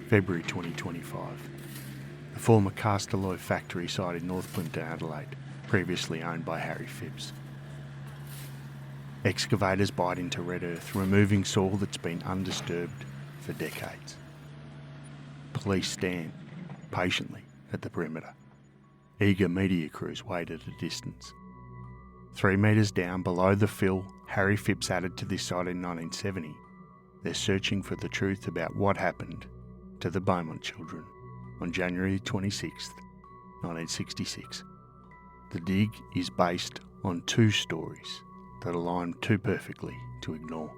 February 2025. The former Castalloy factory site in North Plympton, Adelaide, previously owned by Harry Phipps. Excavators bite into red earth, removing soil that's been undisturbed for decades. Police stand patiently at the perimeter. Eager media crews wait at a distance. 3 metres down below the fill Harry Phipps added to this site in 1970, they're searching for the truth about what happened to the Beaumont children on January 26, 1966. The dig is based on 2 stories that align too perfectly to ignore.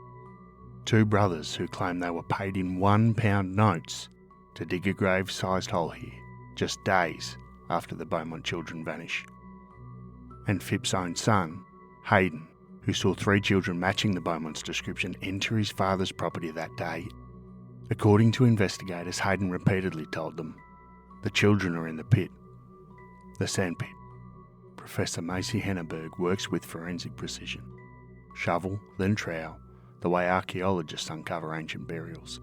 2 brothers who claim they were paid in £1 notes to dig a grave-sized hole here, just days after the Beaumont children vanish. And Phipps' own son, Hayden, who saw 3 children matching the Beaumont's description enter his father's property that day. According to investigators, Hayden repeatedly told them, "The children are in the pit, the sand pit." Professor Maciej Henneberg works with forensic precision. Shovel, then trowel, the way archaeologists uncover ancient burials.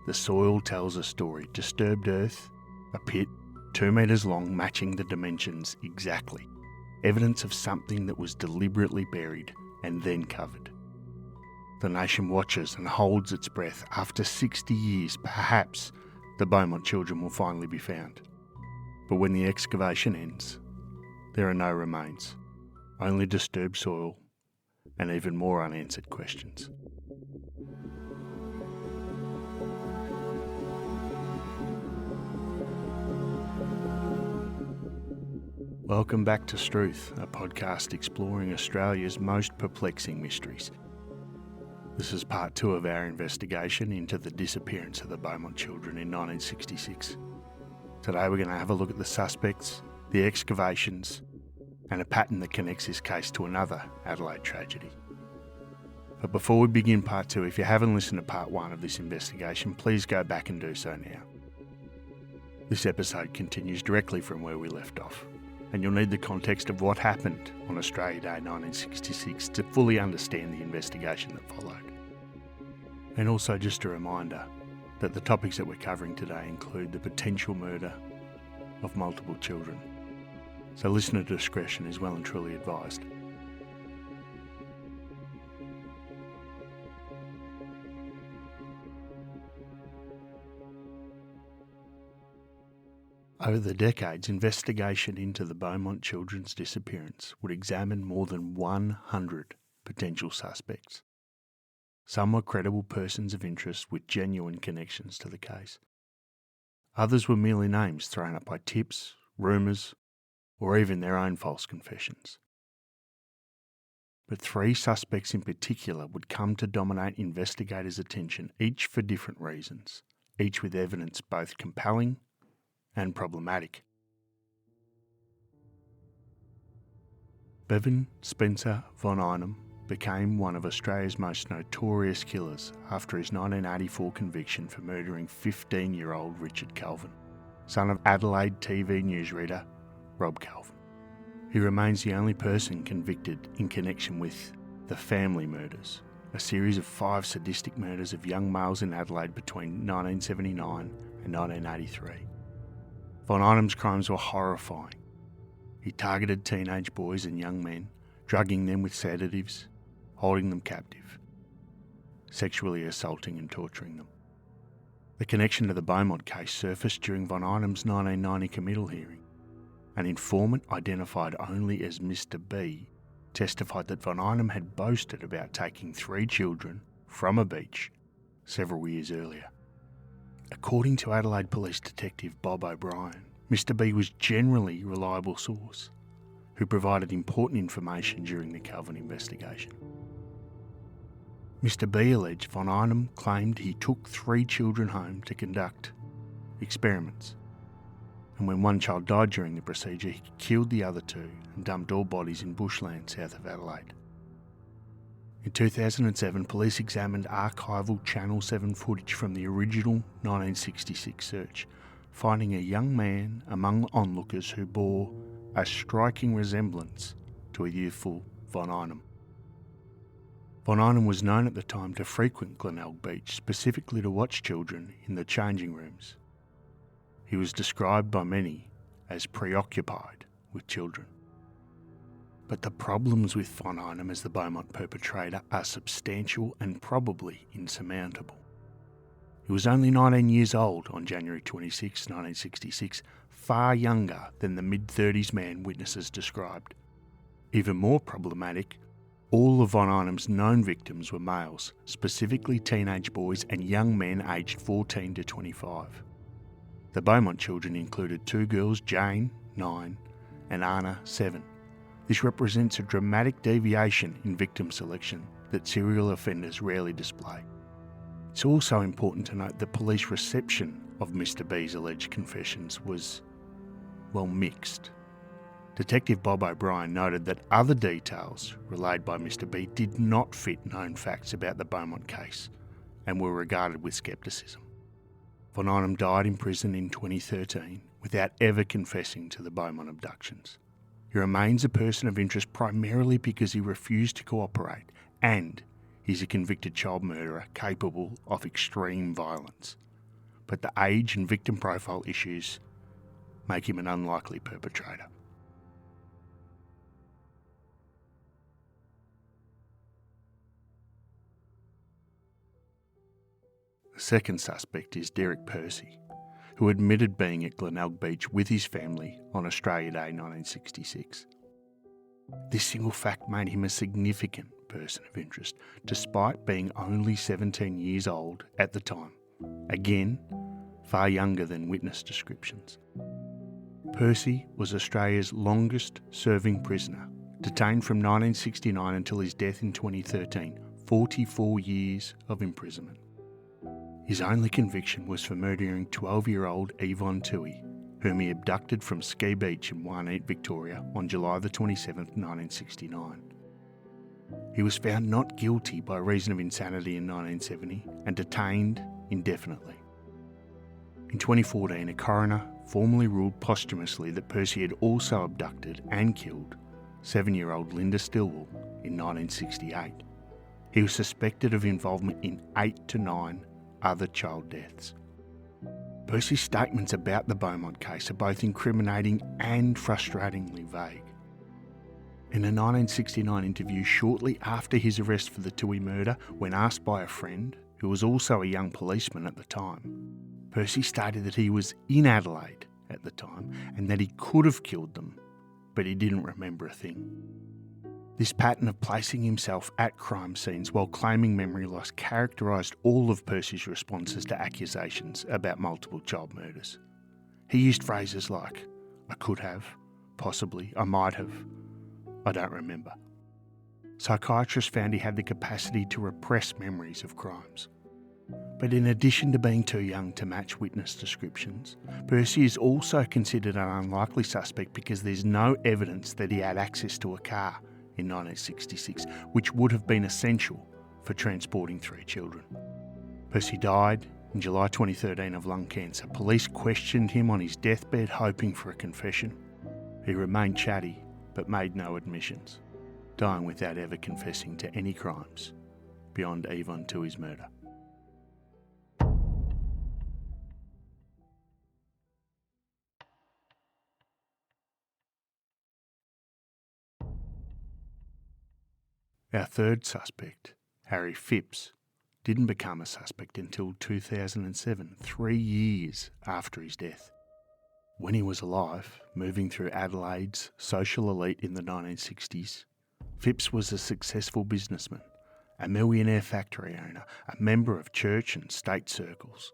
The soil tells a story. Disturbed earth, a pit, 2 metres long, matching the dimensions exactly. Evidence of something that was deliberately buried and then covered. The nation watches and holds its breath. After 60 years, perhaps the Beaumont children will finally be found. But when the excavation ends, there are no remains, only disturbed soil and even more unanswered questions. Welcome back to Struth, a podcast exploring Australia's most perplexing mysteries. This is part 2 of our investigation into the disappearance of the Beaumont children in 1966. Today we're going to have a look at the suspects, the excavations, and a pattern that connects this case to another Adelaide tragedy. But before we begin part 2, if you haven't listened to part 1 of this investigation, please go back and do so now. This episode continues directly from where we left off, and you'll need the context of what happened on Australia Day 1966 to fully understand the investigation that followed. And also just a reminder that the topics that we're covering today include the potential murder of multiple children. So listener discretion is well and truly advised. Over the decades, investigation into the Beaumont children's disappearance would examine more than 100 potential suspects. Some were credible persons of interest with genuine connections to the case. Others were merely names thrown up by tips, rumours, or even their own false confessions. But 3 suspects in particular would come to dominate investigators' attention, each for different reasons, each with evidence both compelling and problematic. Bevan Spencer von Einem became one of Australia's most notorious killers after his 1984 conviction for murdering 15-year-old Richard Calvin, son of Adelaide TV newsreader Rob Calvin. He remains the only person convicted in connection with the family murders, a series of 5 sadistic murders of young males in Adelaide between 1979 and 1983. Von Einem's crimes were horrifying. He targeted teenage boys and young men, drugging them with sedatives, holding them captive, sexually assaulting and torturing them. The connection to the Beaumont case surfaced during von Einem's 1990 committal hearing. An informant identified only as Mr. B testified that von Einem had boasted about taking 3 children from a beach several years earlier. According to Adelaide Police Detective Bob O'Brien, Mr. B was generally a reliable source who provided important information during the Calvin investigation. Mr. B alleged von Einem claimed he took 3 children home to conduct experiments, and when one child died during the procedure, he killed the other 2 and dumped all bodies in bushland south of Adelaide. In 2007, police examined archival Channel 7 footage from the original 1966 search, finding a young man among onlookers who bore a striking resemblance to a youthful von Einem. Von Einem was known at the time to frequent Glenelg Beach, specifically to watch children in the changing rooms. He was described by many as preoccupied with children. But the problems with Von Einem as the Beaumont perpetrator are substantial and probably insurmountable. He was only 19 years old on January 26, 1966, far younger than the mid-30s man witnesses described. Even more problematic, all of Von Einem's known victims were males, specifically teenage boys and young men aged 14 to 25. The Beaumont children included two girls, Jane, 9, and Anna, 7. This represents a dramatic deviation in victim selection that serial offenders rarely display. It's also important to note the police reception of Mr. B's alleged confessions was, well, mixed. Detective Bob O'Brien noted that other details relayed by Mr. B did not fit known facts about the Beaumont case and were regarded with scepticism. Von Einem died in prison in 2013 without ever confessing to the Beaumont abductions. He remains a person of interest primarily because he refused to cooperate and he's a convicted child murderer capable of extreme violence. But the age and victim profile issues make him an unlikely perpetrator. The second suspect is Derek Percy, who admitted being at Glenelg Beach with his family on Australia Day 1966. This single fact made him a significant person of interest, despite being only 17 years old at the time. Again, far younger than witness descriptions. Percy was Australia's longest serving prisoner, detained from 1969 until his death in 2013, 44 years of imprisonment. His only conviction was for murdering 12-year-old Yvonne Toohey, whom he abducted from Ski Beach in Warneet, Victoria on July the 27th, 1969. He was found not guilty by reason of insanity in 1970 and detained indefinitely. In 2014, a coroner formally ruled posthumously that Percy had also abducted and killed 7-year-old Linda Stillwell in 1968. He was suspected of involvement in 8 to 9 other child deaths. Percy's statements about the Beaumont case are both incriminating and frustratingly vague. In a 1969 interview shortly after his arrest for the Toohey murder, when asked by a friend, who was also a young policeman at the time, Percy stated that he was in Adelaide at the time and that he could have killed them, but he didn't remember a thing. This pattern of placing himself at crime scenes while claiming memory loss characterised all of Percy's responses to accusations about multiple child murders. He used phrases like, "I could have," "possibly," "I might have," "I don't remember." Psychiatrists found he had the capacity to repress memories of crimes. But in addition to being too young to match witness descriptions, Percy is also considered an unlikely suspect because there's no evidence that he had access to a car in 1966, which would have been essential for transporting 3 children. Percy died in July 2013 of lung cancer. Police questioned him on his deathbed, hoping for a confession. He remained chatty, but made no admissions, dying without ever confessing to any crimes beyond Yvonne Toohey's murder. Our third suspect, Harry Phipps, didn't become a suspect until 2007, 3 years after his death. When he was alive, moving through Adelaide's social elite in the 1960s, Phipps was a successful businessman, a millionaire factory owner, a member of church and state circles.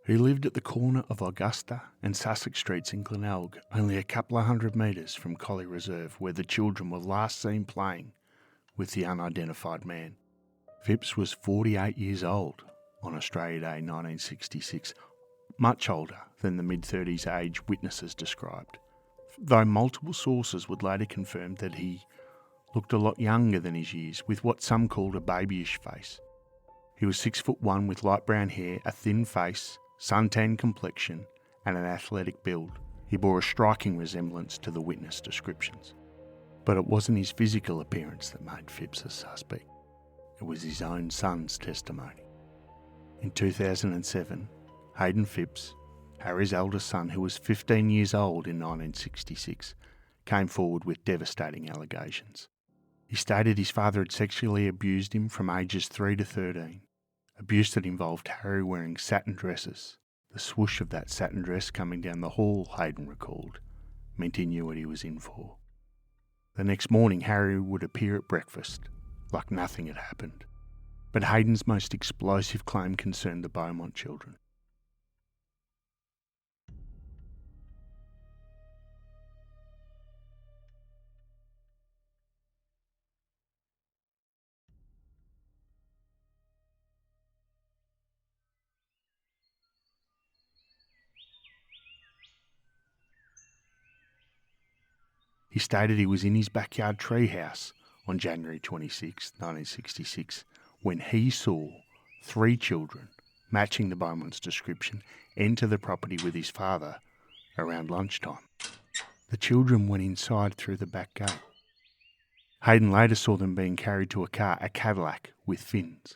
He lived at the corner of Augusta and Sussex Streets in Glenelg, only a couple of 100 metres from Collie Reserve, where the children were last seen playing with the unidentified man. Phipps was 48 years old on Australia Day 1966, much older than the mid-30s age witnesses described, though multiple sources would later confirm that he looked a lot younger than his years, with what some called a babyish face. He was 6'1" with light brown hair, a thin face, suntan complexion, and an athletic build. He bore a striking resemblance to the witness descriptions. But it wasn't his physical appearance that made Phipps a suspect. it was his own son's testimony. In 2007, Hayden Phipps, Harry's eldest son, who was 15 years old in 1966, came forward with devastating allegations. He stated his father had sexually abused him from ages 3 to 13, abuse that involved Harry wearing satin dresses. The swoosh of that satin dress coming down the hall, Hayden recalled, meant he knew what he was in for. The next morning, Harry would appear at breakfast, like nothing had happened. But Hayden's most explosive claim concerned the Beaumont children. He stated he was in his backyard treehouse on January 26, 1966, when he saw 3 children, matching the Beaumont's description, enter the property with his father around lunchtime. The children went inside through the back gate. Hayden later saw them being carried to a car, a Cadillac, with fins.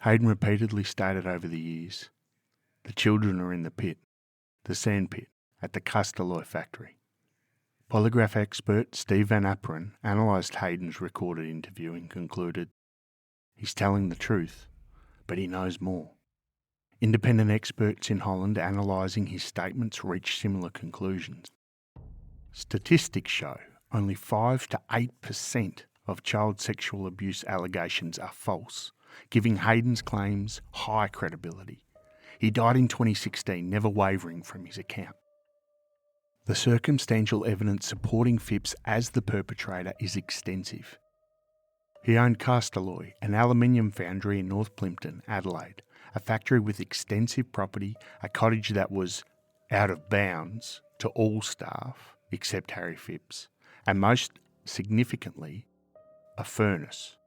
Hayden repeatedly stated over the years, the children are in the pit, the sand pit, at the Castalloy factory. Polygraph expert Steve Van Apperen analysed Hayden's recorded interview and concluded, he's telling the truth, but he knows more. Independent experts in Holland analysing his statements reached similar conclusions. Statistics show only 5 to 8% of child sexual abuse allegations are false, giving Hayden's claims high credibility. He died in 2016, never wavering from his account. The circumstantial evidence supporting Phipps as the perpetrator is extensive. He owned Castalloy, an aluminium foundry in North Plympton, Adelaide, a factory with extensive property, a cottage that was out of bounds to all staff except Harry Phipps, and most significantly, a furnace.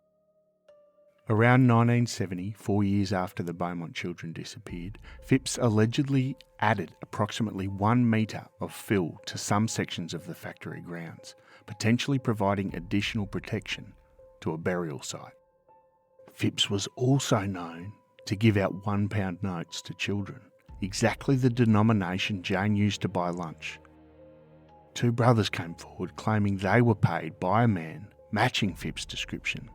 Around 1970, 4 years after the Beaumont children disappeared, Phipps allegedly added approximately 1 metre of fill to some sections of the factory grounds, potentially providing additional protection to a burial site. Phipps was also known to give out £1 notes to children, exactly the denomination Jane used to buy lunch. 2 brothers came forward claiming they were paid by a man matching Phipps' description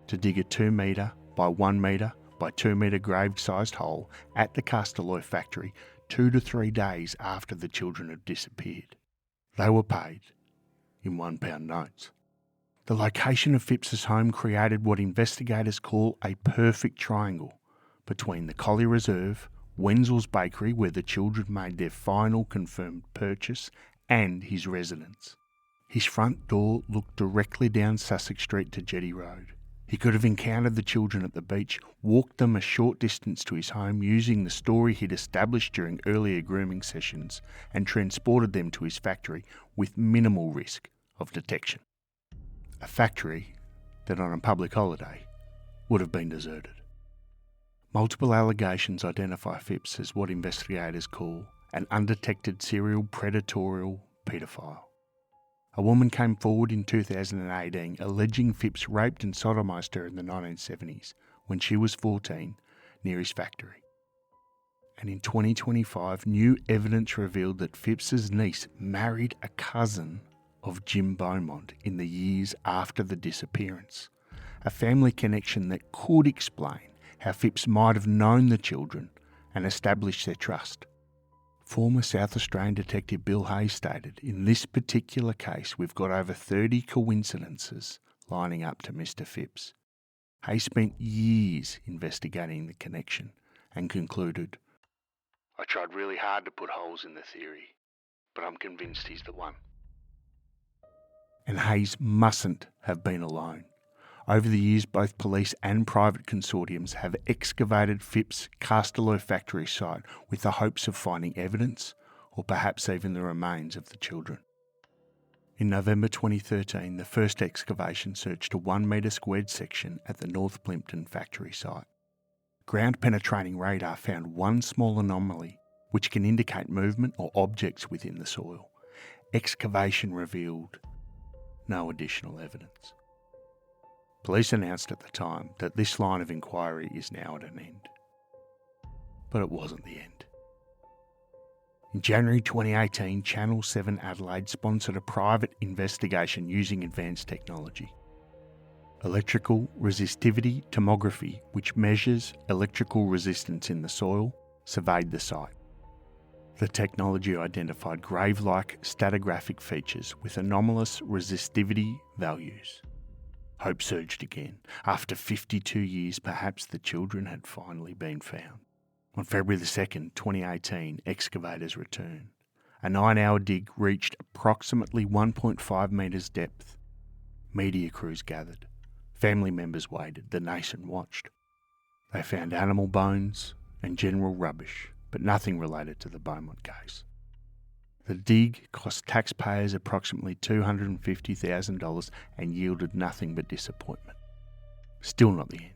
to dig a 2 metre by 1 metre by 2 metre grave-sized hole at the Castalloy factory 2 to 3 days after the children had disappeared. They were paid in £1 notes. The location of Phipps's home created what investigators call a perfect triangle between the Collier Reserve, Wenzel's Bakery, where the children made their final confirmed purchase, and his residence. His front door looked directly down Sussex Street to Jetty Road. He could have encountered the children at the beach, walked them a short distance to his home using the story he'd established during earlier grooming sessions, and transported them to his factory with minimal risk of detection. A factory that on a public holiday would have been deserted. Multiple allegations identify Phipps as what investigators call an undetected serial predatorial paedophile. A woman came forward in 2018 alleging Phipps raped and sodomised her in the 1970s when she was 14 near his factory. And in 2025, new evidence revealed that Phipps's niece married a cousin of Jim Beaumont in the years after the disappearance, a family connection that could explain how Phipps might have known the children and established their trust. Former South Australian Detective Bill Hayes stated, in this particular case we've got over 30 coincidences lining up to Mr. Phipps. Hayes spent years investigating the connection and concluded, I tried really hard to put holes in the theory, but I'm convinced he's the one. And Hayes mustn't have been alone. Over the years, both police and private consortiums have excavated Phipps' Castalloy factory site with the hopes of finding evidence or perhaps even the remains of the children. In November 2013, the first excavation searched a 1 metre squared section at the North Plympton factory site. Ground-penetrating radar found one small anomaly which can indicate movement or objects within the soil. Excavation revealed no additional evidence. Police announced at the time that this line of inquiry is now at an end. But it wasn't the end. In January 2018, Channel 7 Adelaide sponsored a private investigation using advanced technology. Electrical resistivity tomography, which measures electrical resistance in the soil, surveyed the site. The technology identified grave-like stratigraphic features with anomalous resistivity values. Hope surged again. After 52 years, perhaps the children had finally been found. On February the 2nd, 2018, excavators returned. A 9-hour dig reached approximately 1.5 metres depth. Media crews gathered. Family members waited. The nation watched. They found animal bones and general rubbish, but nothing related to the Beaumont case. The dig cost taxpayers approximately $250,000 and yielded nothing but disappointment. Still not the end.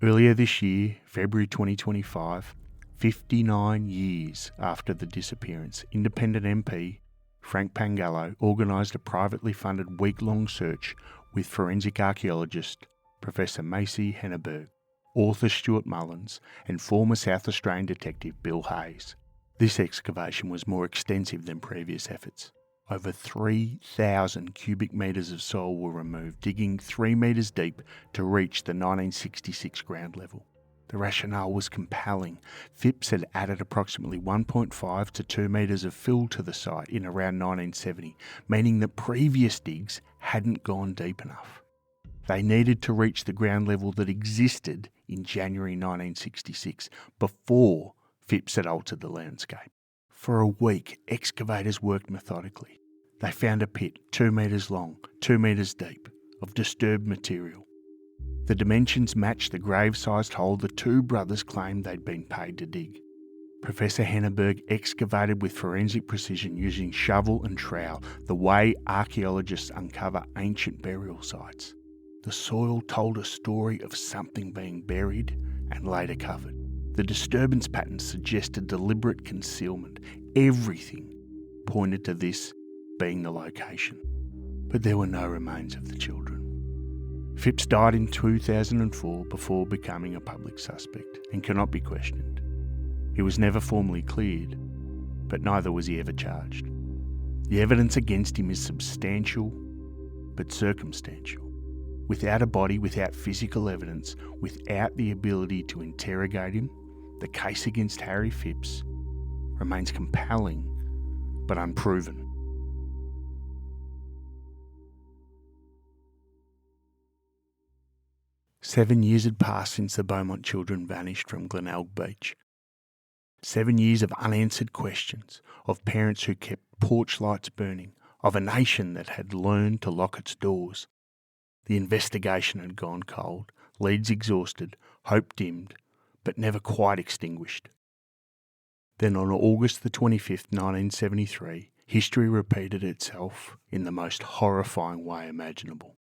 Earlier this year, February 2025, 59 years after the disappearance, independent MP Frank Pangallo organised a privately funded week-long search with forensic archaeologist Professor Maciej Henneberg, author Stuart Mullins, and former South Australian detective Bill Hayes. This excavation was more extensive than previous efforts. Over 3,000 cubic metres of soil were removed, digging 3 metres deep to reach the 1966 ground level. The rationale was compelling. Phipps had added approximately 1.5 to 2 metres of fill to the site in around 1970, meaning that previous digs hadn't gone deep enough. They needed to reach the ground level that existed in January 1966, before Phipps had altered the landscape. For a week, excavators worked methodically. They found a pit 2 metres long, 2 metres deep, of disturbed material. The dimensions matched the grave-sized hole the two brothers claimed they'd been paid to dig. Professor Henneberg excavated with forensic precision using shovel and trowel, the way archaeologists uncover ancient burial sites. The soil told a story of something being buried and later covered. The disturbance patterns suggested deliberate concealment. Everything pointed to this being the location. But there were no remains of the children. Phipps died in 2004 before becoming a public suspect and cannot be questioned. He was never formally cleared, but neither was he ever charged. The evidence against him is substantial, but circumstantial. Without a body, without physical evidence, without the ability to interrogate him, the case against Harry Phipps remains compelling but unproven. Seven years had passed since the Beaumont children vanished from Glenelg Beach. 7 years of unanswered questions, of parents who kept porch lights burning, of a nation that had learned to lock its doors. The investigation had gone cold, leads exhausted, hope dimmed, but never quite extinguished. Then on August the 25th, 1973, history repeated itself in the most horrifying way imaginable.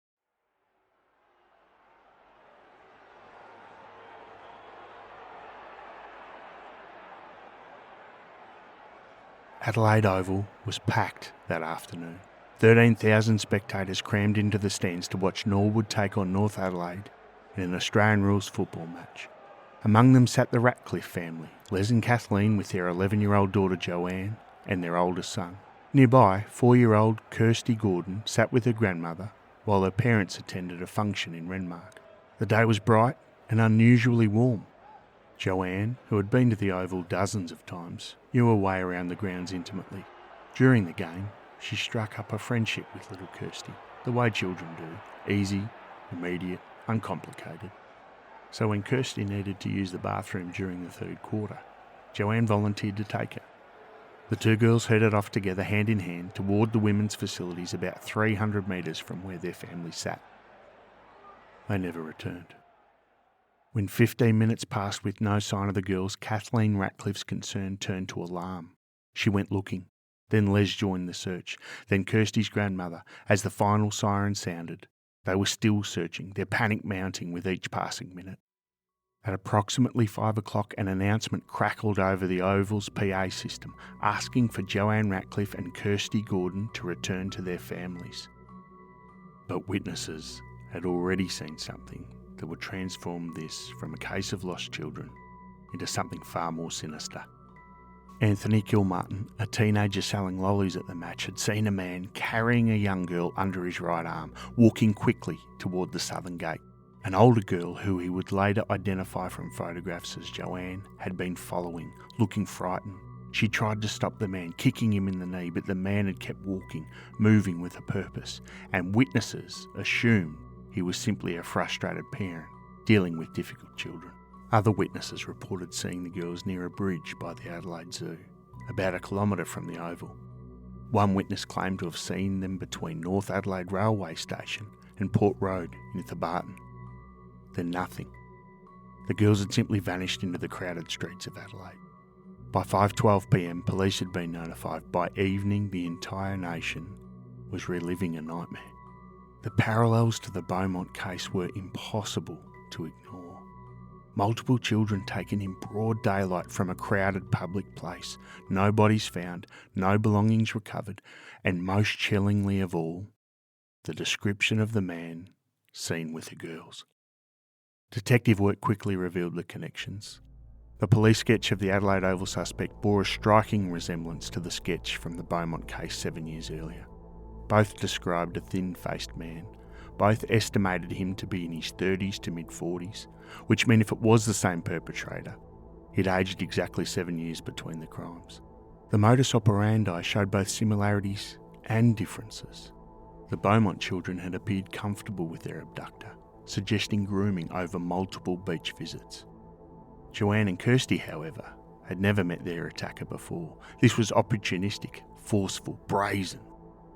Adelaide Oval was packed that afternoon. 13,000 spectators crammed into the stands to watch Norwood take on North Adelaide in an Australian rules football match. Among them sat the Ratcliffe family, Les and Kathleen with their 11-year-old daughter Joanne and their oldest son. Nearby, 4-year-old Kirsty Gordon sat with her grandmother while her parents attended a function in Renmark. The day was bright and unusually warm. Joanne, who had been to the Oval dozens of times, knew her way around the grounds intimately. During the game, she struck up a friendship with little Kirsty, the way children do, easy, immediate, uncomplicated. So when Kirsty needed to use the bathroom during the third quarter, Joanne volunteered to take her. The two girls headed off together hand in hand toward the women's facilities about 300 metres from where their family sat. They never returned. When 15 minutes passed with no sign of the girls, Kathleen Ratcliffe's concern turned to alarm. She went looking. Then Les joined the search. Then Kirsty's grandmother, as the final siren sounded. They were still searching, their panic mounting with each passing minute. At approximately 5 o'clock, an announcement crackled over the Oval's PA system, asking for Joanne Ratcliffe and Kirsty Gordon to return to their families. But witnesses had already seen something that would transform this from a case of lost children into something far more sinister. Anthony Kilmartin, a teenager selling lollies at the match, had seen a man carrying a young girl under his right arm, walking quickly toward the southern gate. An older girl, who he would later identify from photographs as Joanne, had been following, looking frightened. She tried to stop the man, kicking him in the knee, but the man had kept walking, moving with a purpose, and witnesses assumed he was simply a frustrated parent dealing with difficult children. Other witnesses reported seeing the girls near a bridge by the Adelaide Zoo, about a kilometre from the Oval. One witness claimed to have seen them between North Adelaide Railway Station and Port Road in Thebarton. Then nothing. The girls had simply vanished into the crowded streets of Adelaide. By 5:12 p.m, police had been notified. By evening, the entire nation was reliving a nightmare. The parallels to the Beaumont case were impossible to ignore. Multiple children taken in broad daylight from a crowded public place, no bodies found, no belongings recovered, and most chillingly of all, the description of the man seen with the girls. Detective work quickly revealed the connections. The police sketch of the Adelaide Oval suspect bore a striking resemblance to the sketch from the Beaumont case 7 years earlier. Both described a thin-faced man. Both estimated him to be in his 30s to mid-40s, which meant if it was the same perpetrator, he'd aged exactly 7 years between the crimes. The modus operandi showed both similarities and differences. The Beaumont children had appeared comfortable with their abductor, suggesting grooming over multiple beach visits. Joanne and Kirsty, however, had never met their attacker before. This was opportunistic, forceful, brazen,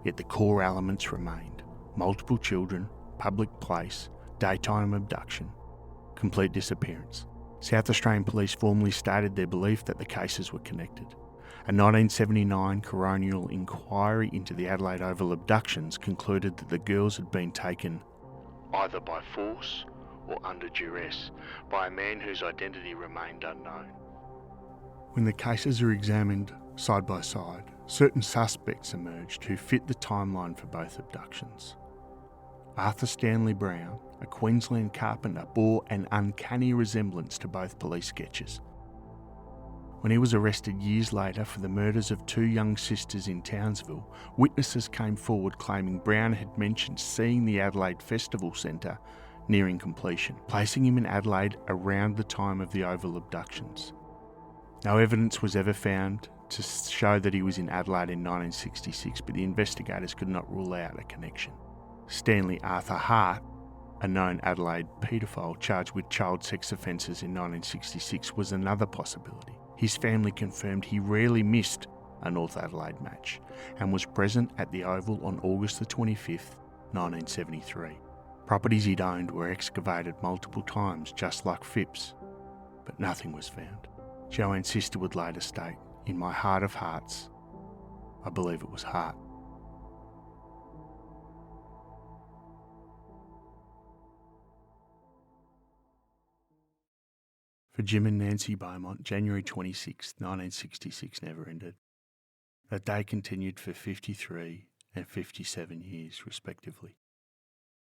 yet the core elements remained. Multiple children, public place, daytime abduction, complete disappearance. South Australian Police formally stated their belief that the cases were connected. A 1979 coronial inquiry into the Adelaide Oval abductions concluded that the girls had been taken either by force or under duress by a man whose identity remained unknown. When the cases are examined side by side, certain suspects emerged who fit the timeline for both abductions. Arthur Stanley Brown, a Queensland carpenter, bore an uncanny resemblance to both police sketches. When he was arrested years later for the murders of two young sisters in Townsville, witnesses came forward claiming Brown had mentioned seeing the Adelaide Festival Centre nearing completion, placing him in Adelaide around the time of the Oval abductions. No evidence was ever found to show that he was in Adelaide in 1966, but the investigators could not rule out a connection. Stanley Arthur Hart, a known Adelaide paedophile charged with child sex offences in 1966, was another possibility. His family confirmed he rarely missed a North Adelaide match and was present at the Oval on August the 25th, 1973. Properties he'd owned were excavated multiple times, just like Phipps, but nothing was found. Joanne's sister would later state, "In my heart of hearts, I believe it was Hart." For Jim and Nancy Beaumont, January 26, 1966 never ended. That day continued for 53 and 57 years, respectively.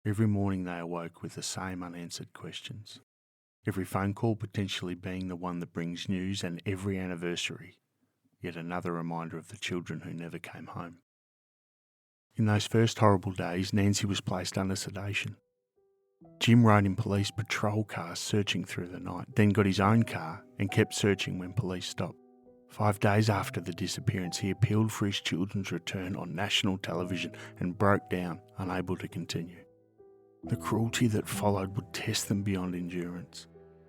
Every morning they awoke with the same unanswered questions. Every phone call potentially being the one that brings news, and every anniversary, yet another reminder of the children who never came home. In those first horrible days, Nancy was placed under sedation. Jim rode in police patrol cars searching through the night, then got his own car and kept searching when police stopped. 5 days after the disappearance, he appealed for his children's return on national television and broke down, unable to continue. The cruelty that followed would test them beyond endurance.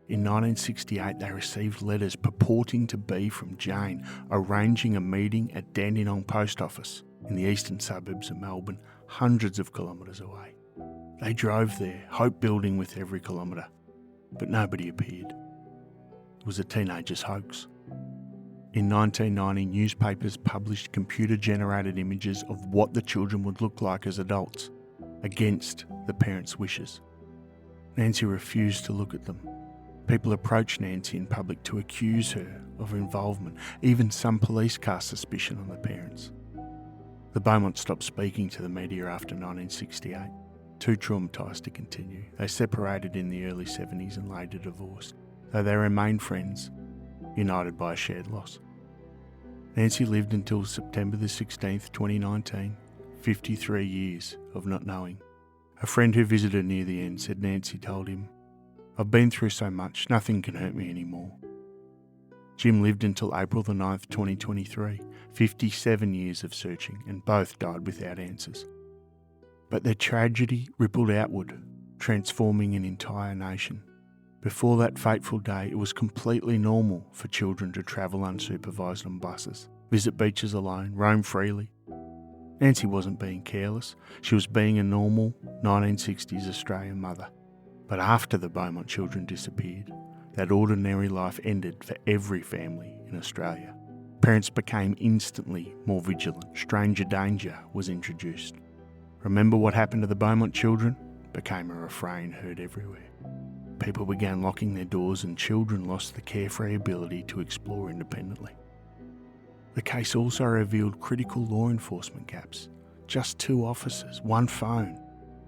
In 1968, they received letters purporting to be from Jane, arranging a meeting at Dandenong Post Office in the eastern suburbs of Melbourne, hundreds of kilometres away. They drove there, hope building with every kilometre, but nobody appeared. It was a teenager's hoax. In 1990, newspapers published computer-generated images of what the children would look like as adults, against the parents' wishes. Nancy refused to look at them. People approached Nancy in public to accuse her of involvement. Even some police cast suspicion on the parents. The Beaumonts stopped speaking to the media after 1968. Too traumatised to continue, they separated in the early 70s and later divorced, though they remained friends, united by a shared loss. Nancy lived until September the 16th, 2019, 53 years of not knowing. A friend who visited near the end said Nancy told him, "I've been through so much, nothing can hurt me anymore." Jim lived until April the 9th, 2023, 57 years of searching, and both died without answers. But their tragedy rippled outward, transforming an entire nation. Before that fateful day, it was completely normal for children to travel unsupervised on buses, visit beaches alone, roam freely. Nancy wasn't being careless, she was being a normal 1960s Australian mother. But after the Beaumont children disappeared, that ordinary life ended for every family in Australia. Parents became instantly more vigilant. Stranger danger was introduced. Remember what happened to the Beaumont children? Became a refrain heard everywhere. People began locking their doors and children lost the carefree ability to explore independently. The case also revealed critical law enforcement gaps. Just 2 officers, 1 phone,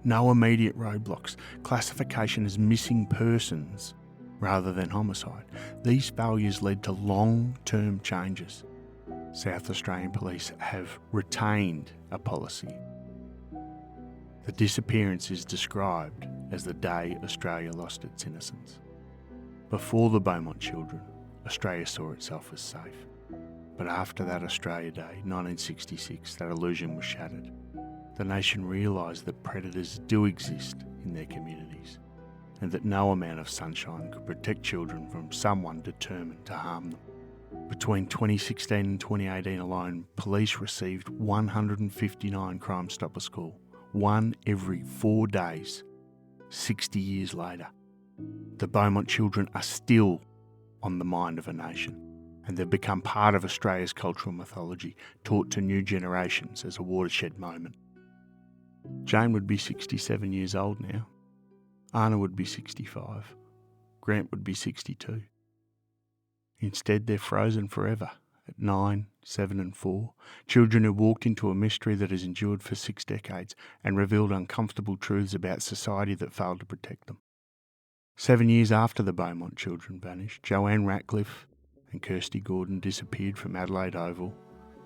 no immediate roadblocks, classification as missing persons rather than homicide. These failures led to long-term changes. South Australian Police have retained a policy. The disappearance is described as the day Australia lost its innocence. Before the Beaumont children, Australia saw itself as safe. But after that Australia Day, 1966, that illusion was shattered. The nation realised that predators do exist in their communities, and that no amount of sunshine could protect children from someone determined to harm them. Between 2016 and 2018 alone, police received 159 Crime Stoppers calls, 1 every 4 days. 60 years later, the Beaumont children are still on the mind of a nation, and they've become part of Australia's cultural mythology, taught to new generations as a watershed moment. Jane would be 67 years old now. Anna would be 65. Grant would be 62. Instead, they're frozen forever at 9, 7 and 4, children who walked into a mystery that has endured for 6 decades and revealed uncomfortable truths about society that failed to protect them. 7 years after the Beaumont children vanished, Joanne Ratcliffe and Kirsty Gordon disappeared from Adelaide Oval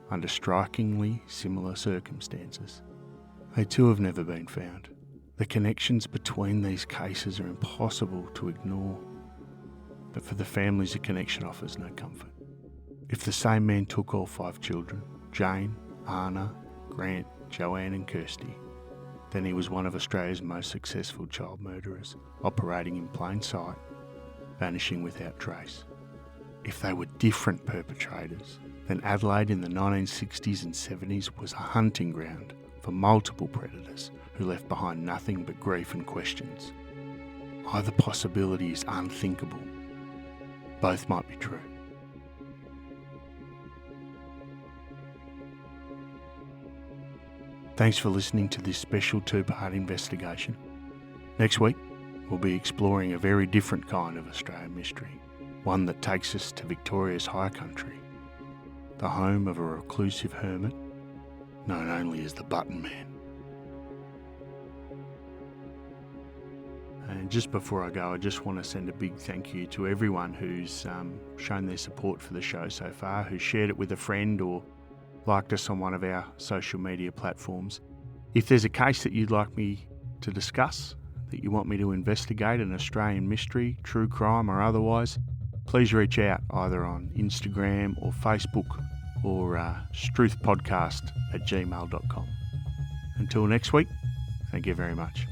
under strikingly similar circumstances. They too have never been found. The connections between these cases are impossible to ignore, but for the families a connection offers no comfort. If the same man took all 5 children, Jane, Anna, Grant, Joanne and Kirsty, then he was one of Australia's most successful child murderers, operating in plain sight, vanishing without trace. If they were different perpetrators, then Adelaide in the 1960s and 70s was a hunting ground for multiple predators who left behind nothing but grief and questions. Either possibility is unthinkable. Both might be true. Thanks for listening to this special 2-part investigation. Next week, we'll be exploring a very different kind of Australian mystery, one that takes us to Victoria's high country, the home of a reclusive hermit known only as the Button Man. And just before I go, I just want to send a big thank you to everyone who's shown their support for the show so far, who shared it with a friend or liked us on one of our social media platforms. If there's a case that you'd like me to discuss, that you want me to investigate, an Australian mystery, true crime or otherwise, please reach out either on Instagram or Facebook or struthpodcast@gmail.com. Until next week, thank you very much.